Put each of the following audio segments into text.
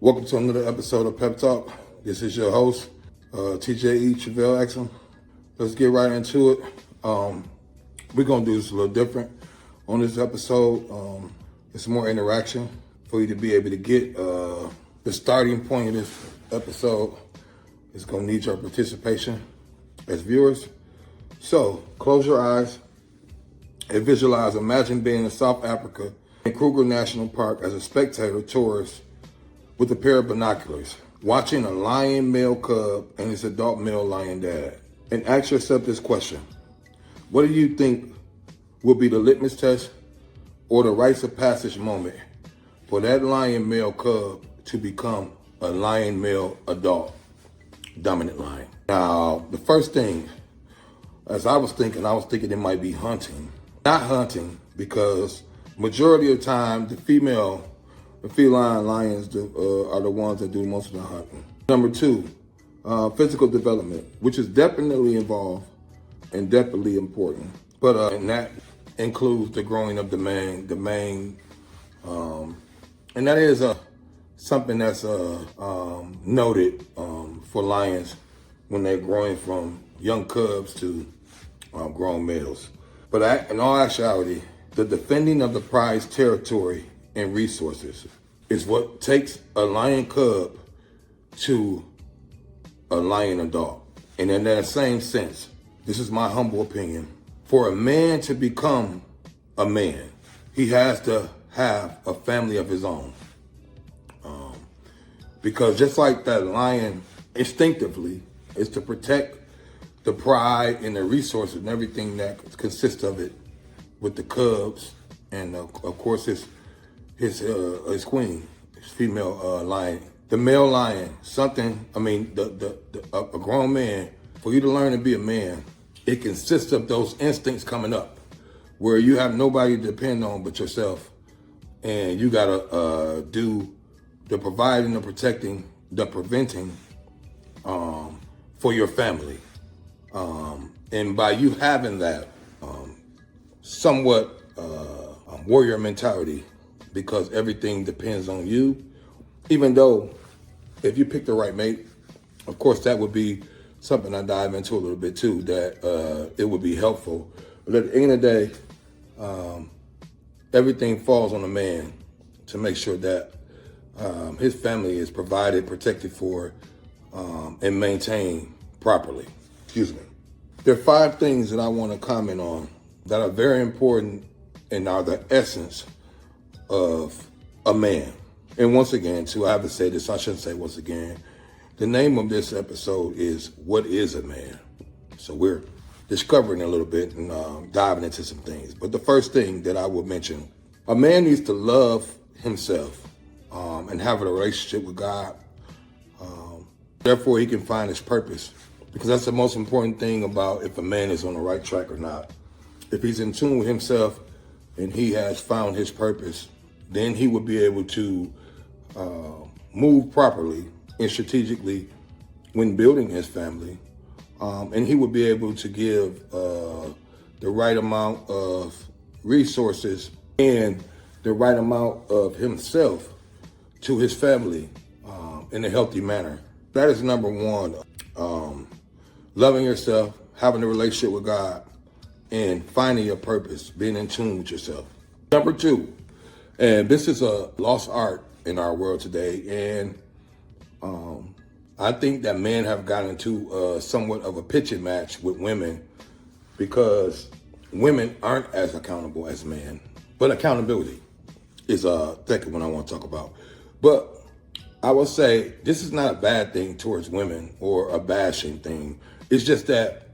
Welcome to another episode of Pep Talk. This is your host, TJE Travell Exum. Let's get right into it. We're going to do this a little different on this episode. It's more interaction for you to be able to get the starting point of this episode. It's going to need your participation as viewers. So close your eyes and visualize. Imagine being in South Africa in Kruger National Park as a spectator tourist with a pair of binoculars, watching a lion male cub and his adult male lion dad. And ask yourself this question: what do you think will be the litmus test or the rites of passage moment for that lion male cub to become a lion male adult dominant lion? Now, the first thing, as I was thinking it might be hunting. Not hunting, because majority of the time, the feline lions are the ones that do most of the hunting. Number two, physical development, which is definitely involved and definitely important. But and that includes the growing of the mane, and that is something that's noted for lions when they're growing from young cubs to grown males. But in all actuality, the defending of the prized territory and resources is what takes a lion cub to a lion adult. And in that same sense, this is my humble opinion, for a man to become a man, he has to have a family of his own. Because just like that lion instinctively is to protect the pride and the resources and everything that consists of it, with the cubs and of course his queen, his female lion. The male lion, a grown man, for you to learn to be a man, it consists of those instincts coming up where you have nobody to depend on but yourself. And you gotta do the providing, the protecting, the preventing for your family. And by you having that somewhat warrior mentality, because everything depends on you, even though if you pick the right mate, of course that would be something I dive into a little bit too, that it would be helpful. But at the end of the day, everything falls on a man to make sure that his family is provided, protected for, and maintained properly. Excuse me. There are 5 things that I want to comment on that are very important and are the essence of a man. And once again, too, I have to say this, I shouldn't say once again, the name of this episode is What is a Man? So we're discovering a little bit and diving into some things. But the first thing that I will mention, a man needs to love himself and have a relationship with God. Therefore, he can find his purpose. Because that's the most important thing about if a man is on the right track or not. If he's in tune with himself and he has found his purpose, then he will be able to move properly and strategically when building his family. And he will be able to give the right amount of resources and the right amount of himself to his family in a healthy manner. That is number one. Loving yourself, having a relationship with God, and finding your purpose, being in tune with yourself. Number 2, and this is a lost art in our world today, and I think that men have gotten into somewhat of a pitching match with women because women aren't as accountable as men. But accountability is a second one I want to talk about. But I will say this is not a bad thing towards women or a bashing thing. It's just that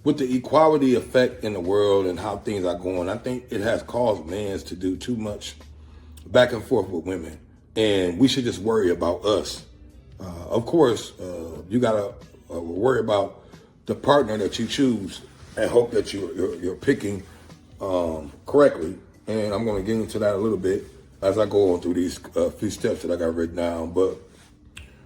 with the equality effect in the world and how things are going, I think it has caused men to do too much back and forth with women. And we should just worry about us. Of course, you got to worry about the partner that you choose and hope that you're picking correctly. And I'm going to get into that a little bit as I go on through these few steps that I got written down. But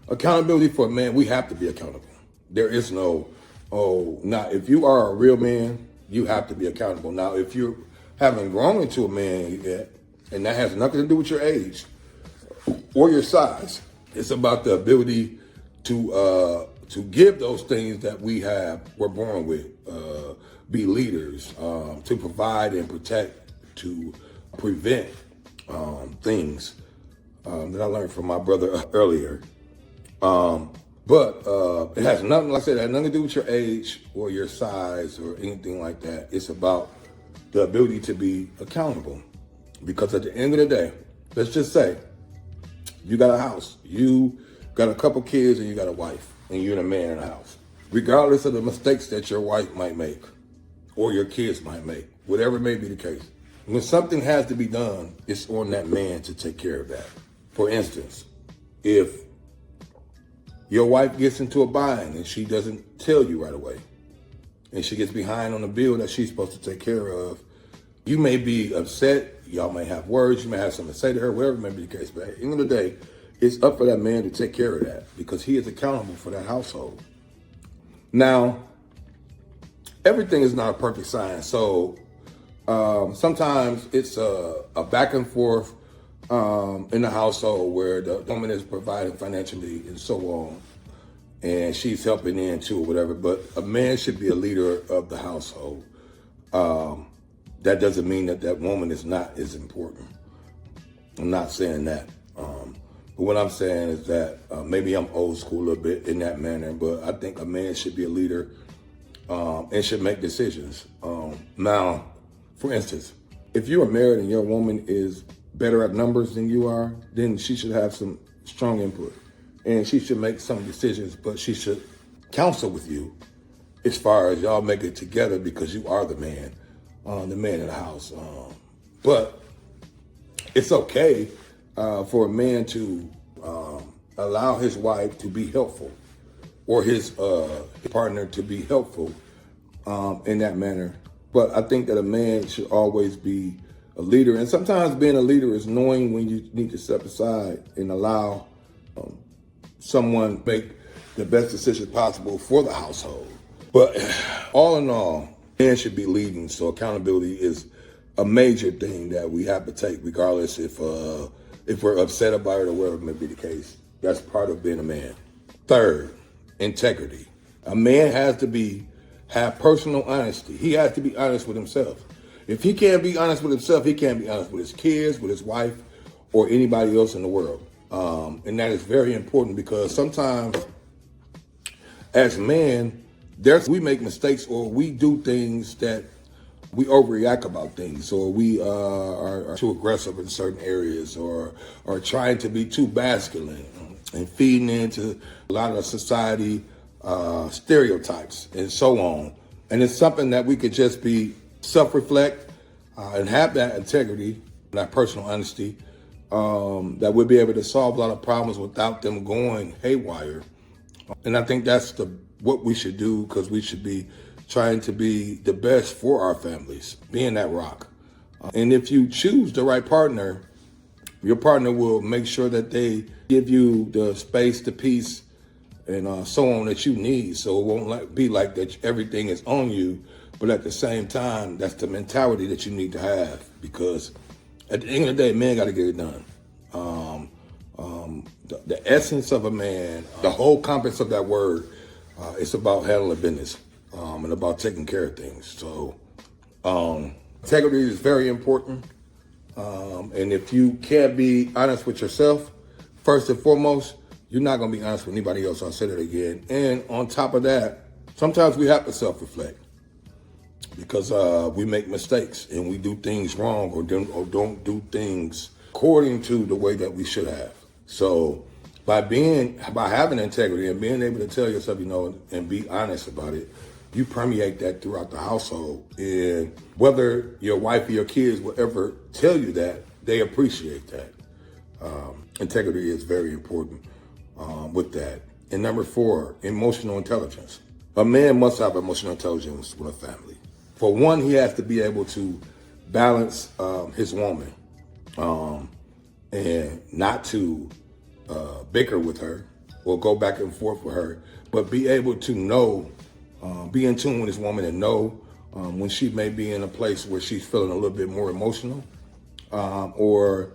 accountability for a man, we have to be accountable. There is no, now if you are a real man, you have to be accountable. Now, if you haven't grown into a man yet, and that has nothing to do with your age, or your size. It's about the ability to give those things that we're born with, be leaders, to provide and protect, to prevent things that I learned from my brother earlier. But it has nothing, like I said, it has nothing to do with your age or your size or anything like that. It's about the ability to be accountable. Because at the end of the day, let's just say you got a house, you got a couple kids, and you got a wife, and you're the man in the house. Regardless of the mistakes that your wife might make or your kids might make, whatever may be the case, when something has to be done, it's on that man to take care of that. For instance, if your wife gets into a bind and she doesn't tell you right away, and she gets behind on a bill that she's supposed to take care of, you may be upset, y'all may have words, you may have something to say to her, whatever may be the case. But at the end of the day, it's up for that man to take care of that because he is accountable for that household. Now, everything is not a perfect science. So sometimes it's a back and forth in the household where the woman is providing financially and so on, and she's helping in too or whatever. But a man should be a leader of the household. That doesn't mean that that woman is not as important. I'm not saying that. But what I'm saying is that maybe I'm old school a little bit in that manner, but I think a man should be a leader and should make decisions. Now, for instance, if you are married and your woman is better at numbers than you are, then she should have some strong input. And she should make some decisions, but she should counsel with you as far as y'all make it together because you are the man in the house. But it's okay for a man to allow his wife to be helpful or his partner to be helpful in that manner. But I think that a man should always be a leader. And sometimes being a leader is knowing when you need to step aside and allow someone make the best decision possible for the household. But all in all, man should be leading. So accountability is a major thing that we have to take, regardless if we're upset about it or whatever may be the case. That's part of being a man. Third, integrity. A man has to have personal honesty. He has to be honest with himself. If he can't be honest with himself, he can't be honest with his kids, with his wife, or anybody else in the world. And that is very important because sometimes as men, we make mistakes or we do things that we overreact about things, or we are too aggressive in certain areas, or trying to be too masculine and feeding into a lot of society stereotypes and so on. And it's something that we could just be self-reflect and have that integrity, that personal honesty, that we'll be able to solve a lot of problems without them going haywire. And I think that's what we should do, because we should be trying to be the best for our families, being that rock. And if you choose the right partner, your partner will make sure that they give you the space, the peace, and so on that you need. So it won't be like that everything is on you, but at the same time, that's the mentality that you need to have, because at the end of the day, man got to get it done. The essence of a man, the whole compass of that word, it's about handling business and about taking care of things. So integrity is very important. And if you can't be honest with yourself, first and foremost, you're not going to be honest with anybody else. I'll say that again. And on top of that, sometimes we have to self-reflect, because we make mistakes and we do things wrong or don't do things according to the way that we should have. So by having integrity and being able to tell yourself, and be honest about it, you permeate that throughout the household. And whether your wife or your kids will ever tell you that, they appreciate that. Integrity is very important with that. And number 4, emotional intelligence. A man must have emotional intelligence with a family. For one, he has to be able to balance his woman and not to bicker with her or go back and forth with her, but be able to know, be in tune with his woman and know when she may be in a place where she's feeling a little bit more emotional or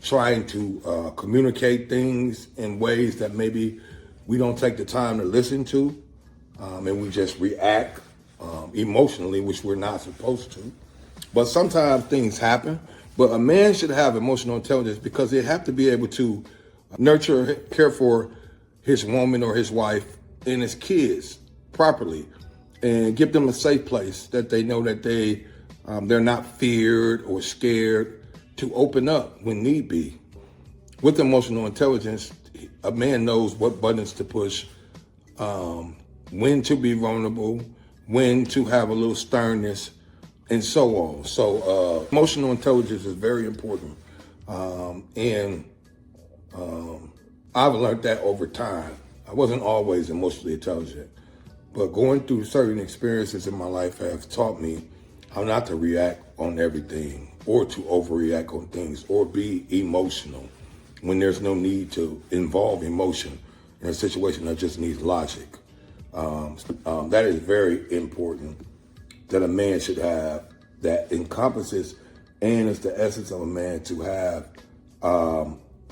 trying to communicate things in ways that maybe we don't take the time to listen to, and we just react emotionally, which we're not supposed to. But sometimes things happen. But a man should have emotional intelligence because they have to be able to nurture, care for his woman or his wife and his kids properly, and give them a safe place that they know that they're not feared or scared to open up when need be. With emotional intelligence, a man knows what buttons to push, when to be vulnerable, when to have a little sternness, and so on. So emotional intelligence is very important. And I've learned that over time. I wasn't always emotionally intelligent, but going through certain experiences in my life have taught me how not to react on everything or to overreact on things or be emotional when there's no need to involve emotion in a situation that just needs logic. That is very important that a man should have, that encompasses and is the essence of a man to have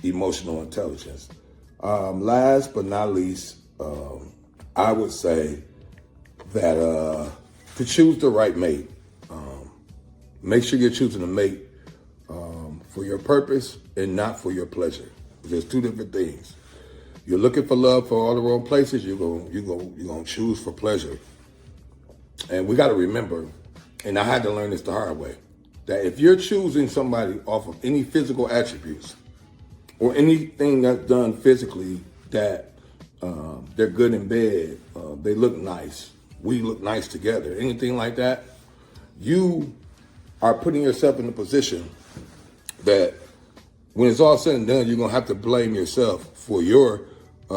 emotional intelligence. Last but not least, I would say that to choose the right mate, make sure you're choosing a mate for your purpose and not for your pleasure. There's two different things. You're looking for love for all the wrong places. You're gonna choose for pleasure. And we got to remember, and I had to learn this the hard way, that if you're choosing somebody off of any physical attributes or anything that's done physically, that they're good in bed, they look nice, we look nice together, anything like that, you are putting yourself in a position that when it's all said and done, you're going to have to blame yourself for your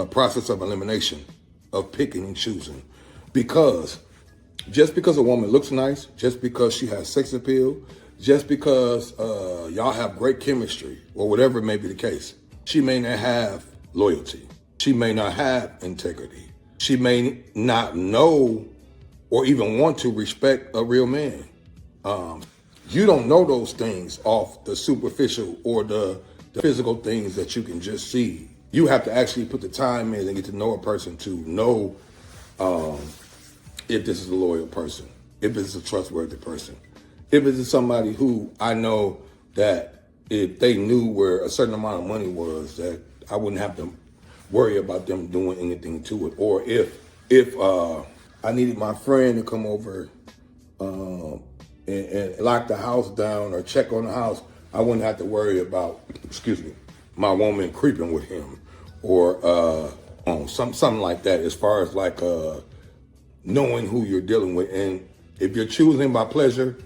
process of elimination, of picking and choosing. Because just because a woman looks nice, just because she has sex appeal, just because y'all have great chemistry or whatever may be the case, she may not have loyalty. She may not have integrity. She may not know or even want to respect a real man. You don't know those things off the superficial or the physical things that you can just see. You have to actually put the time in and get to know a person to know if this is a loyal person, if it's a trustworthy person, if it's somebody who I know that if they knew where a certain amount of money was, that I wouldn't have to worry about them doing anything to it. Or if I needed my friend to come over and lock the house down or check on the house, I wouldn't have to worry about, my woman creeping with him or something like that, as far as like knowing who you're dealing with. And if you're choosing by pleasure,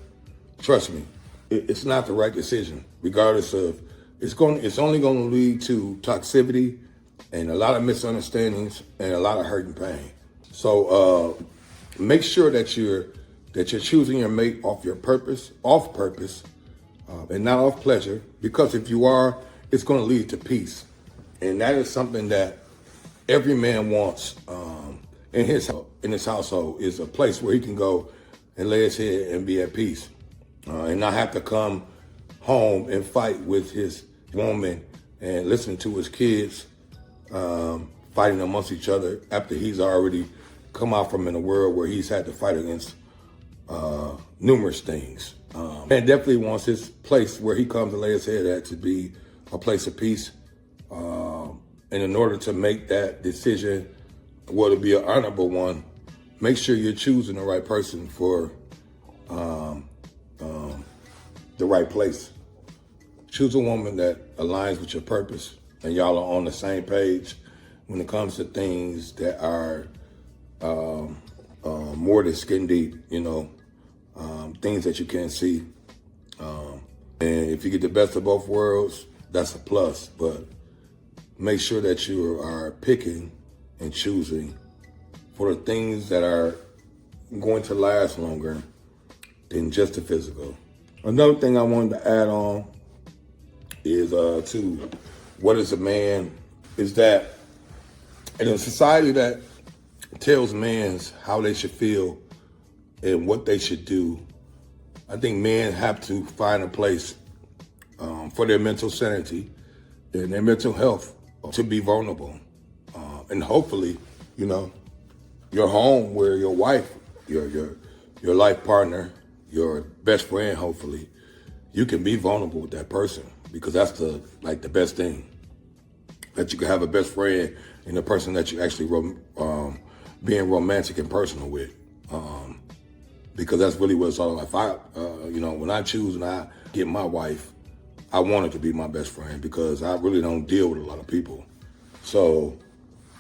trust me, it's not the right decision, regardless of, it's only going to lead to toxicity and a lot of misunderstandings and a lot of hurt and pain. So make sure that you're choosing your mate off purpose, and not off pleasure, because if you are, it's going to lead to peace. And that is something that every man wants in his household, is a place where he can go and lay his head and be at peace, and not have to come home and fight with his woman and listen to his kids fighting amongst each other after he's already come out from in a world where he's had to fight against numerous things. Man definitely wants his place where he comes to lay his head at to be a place of peace. And in order to make that decision, to be an honorable one, make sure you're choosing the right person for the right place. Choose a woman that aligns with your purpose and y'all are on the same page when it comes to things that are more than skin deep, things that you can't see. And if you get the best of both worlds, that's a plus. But make sure that you are picking and choosing for the things that are going to last longer than just the physical. Another thing I wanted to add on is to what is a man, is that in a society that tells men how they should feel and what they should do, I think men have to find a place for their mental sanity and their mental health to be vulnerable. And hopefully, you know, your home where your wife, your life partner, your best friend, hopefully, you can be vulnerable with that person, because that's the best thing, that you can have a best friend and the person that you actually being romantic and personal with. Because that's really what it's all about. When I choose and I get my wife, I want her to be my best friend, because I really don't deal with a lot of people. So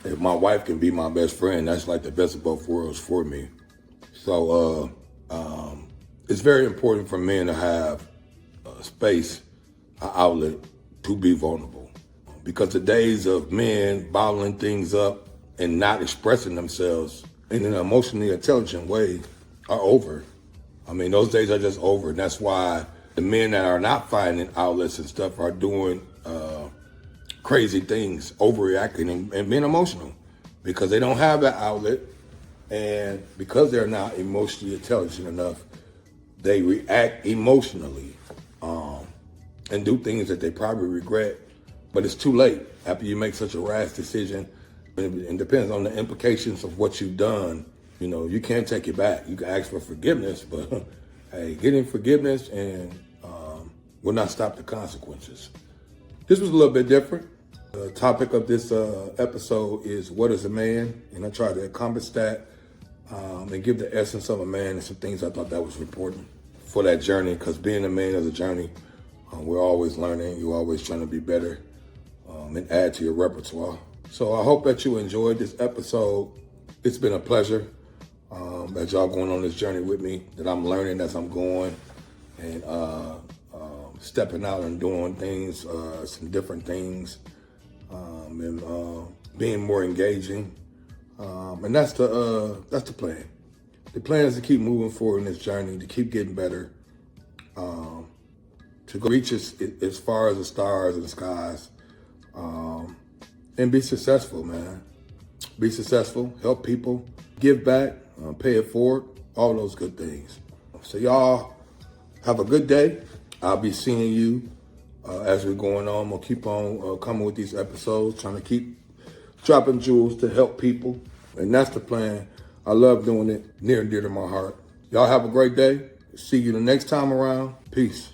if my wife can be my best friend, that's like the best of both worlds for me. So it's very important for men to have a space, an outlet to be vulnerable. Because the days of men bottling things up and not expressing themselves in an emotionally intelligent way are over. I mean, those days are just over. And that's why the men that are not finding outlets and stuff are doing crazy things, overreacting and being emotional, because they don't have that outlet. And because they're not emotionally intelligent enough, they react emotionally and do things that they probably regret. But it's too late after you make such a rash decision. It depends on the implications of what you've done. You know, you can't take it back. You can ask for forgiveness, but hey, getting forgiveness and will not stop the consequences. This was a little bit different. The topic of this episode is, what is a man? And I tried to accomplish that and give the essence of a man and some things I thought that was important for that journey, because being a man is a journey. We're always learning. You're always trying to be better and add to your repertoire. So I hope that you enjoyed this episode. It's been a pleasure that y'all going on this journey with me, that I'm learning as I'm going and stepping out and doing things, some different things, and being more engaging. And that's the plan. The plan is to keep moving forward in this journey, to keep getting better, to reach as far as the stars and the skies, and be successful, man. Be successful, help people, give back, pay it forward, all those good things. So y'all have a good day. I'll be seeing you as we're going on. We'll keep on coming with these episodes, trying to keep dropping jewels to help people. And that's the plan. I love doing it, near and dear to my heart. Y'all have a great day. See you the next time around. Peace.